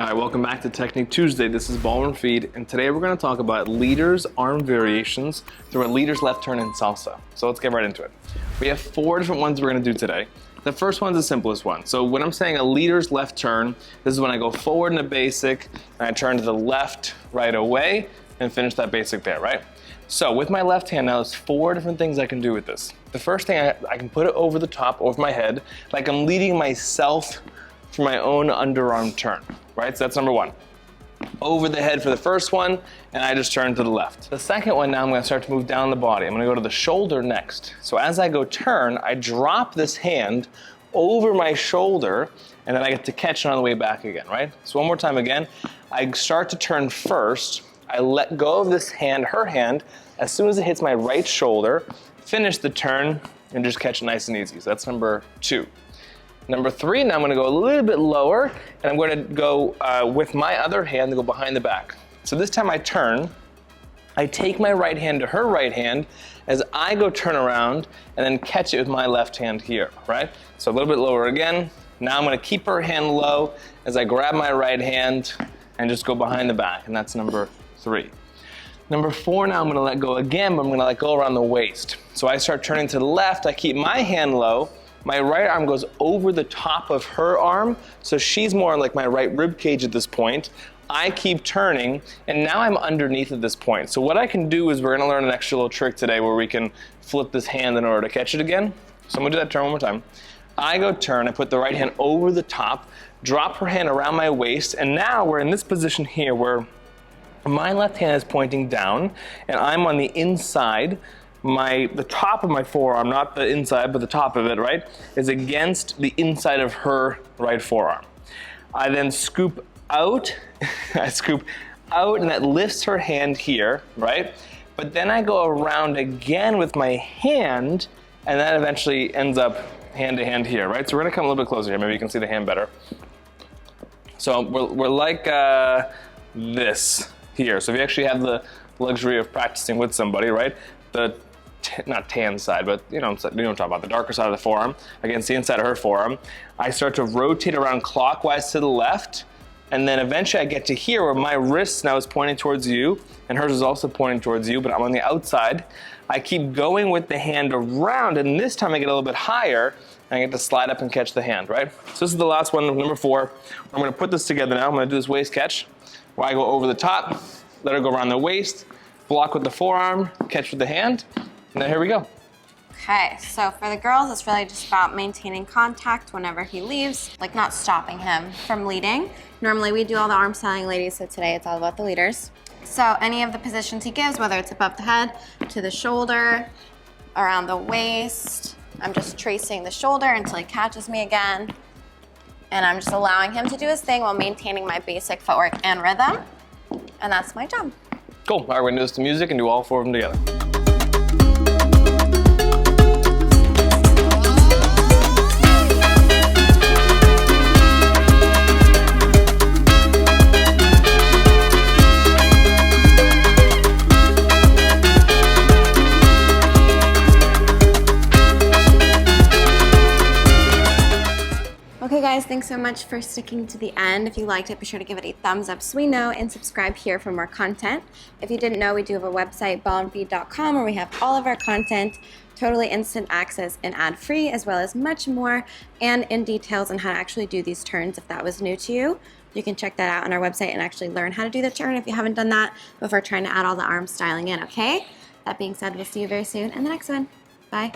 All right, welcome back to Technique Tuesday. This is Ballroom Feed, and today we're going to talk about leaders arm variations through a leaders left turn in salsa. So let's get right into it. We have 4 different ones we're going to do today. The first one's the simplest one. So when I'm saying a leader's left turn, this is when I go forward in a basic, and I turn to the left right away, and finish that basic there, right? So with my left hand now, there's 4 different things I can do with this. The first thing, I can put it over the top, over my head, like I'm leading myself for my own underarm turn, right? So that's number 1. Over the head for the first one, and I just turn to the left. The second one, now I'm gonna start to move down the body. I'm gonna go to the shoulder next. So as I go turn, I drop this hand over my shoulder, and then I get to catch it on the way back again, right? So one more time again. I start to turn first. I let go of this hand, her hand, as soon as it hits my right shoulder, finish the turn, and just catch it nice and easy. So that's number 2. Number 3, now I'm gonna go a little bit lower, and I'm gonna go with my other hand to go behind the back. So this time I turn, I take my right hand to her right hand as I go turn around and then catch it with my left hand here, right? So a little bit lower again. Now I'm gonna keep her hand low as I grab my right hand and just go behind the back, and that's number 3. Number 4, now I'm gonna let go again, but I'm gonna let go around the waist. So I start turning to the left, I keep my hand low, my right arm goes over the top of her arm, so she's more like my right rib cage at this point. I keep turning, and now I'm underneath at this point. So what I can do is we're gonna learn an extra little trick today where we can flip this hand in order to catch it again. So I'm gonna do that turn one more time. I go turn, I put the right hand over the top, drop her hand around my waist, and now we're in this position here where my left hand is pointing down, and I'm on the inside. The top of my forearm, not the inside, but the top of it, right, is against the inside of her right forearm. I then scoop out, I scoop out, and that lifts her hand here, right? But then I go around again with my hand, and that eventually ends up hand to hand here, right? So we're gonna come a little bit closer here. Maybe you can see the hand better. So we're like this here. So if you actually have the luxury of practicing with somebody, right? The not tan side, but you know what I'm talking about, the darker side of the forearm against the inside of her forearm. I start to rotate around clockwise to the left, and then eventually I get to here where my wrist now is pointing towards you, and hers is also pointing towards you, but I'm on the outside. I keep going with the hand around, and this time I get a little bit higher, and I get to slide up and catch the hand, right? So this is the last one, number 4. I'm gonna put this together now. I'm gonna do this waist catch, where I go over the top, let her go around the waist, block with the forearm, catch with the hand, and then here we go. Okay, so for the girls, it's really just about maintaining contact whenever he leaves, like not stopping him from leading. Normally we do all the arm styling, ladies, so today it's all about the leaders. So any of the positions he gives, whether it's above the head, to the shoulder, around the waist, I'm just tracing the shoulder until he catches me again. And I'm just allowing him to do his thing while maintaining my basic footwork and rhythm. And that's my job. Cool, all right, we're gonna do this to music and do all 4 of them together. Okay guys, thanks so much for sticking to the end. If you liked it, be sure to give it a thumbs up so we know, and subscribe here for more content. If you didn't know, we do have a website, ballroomfeed.com, where we have all of our content, totally instant access and ad-free, as well as much more, and in details on how to actually do these turns if that was new to you. You can check that out on our website and actually learn how to do the turn if you haven't done that before trying to add all the arm styling in, okay? That being said, we'll see you very soon in the next one. Bye.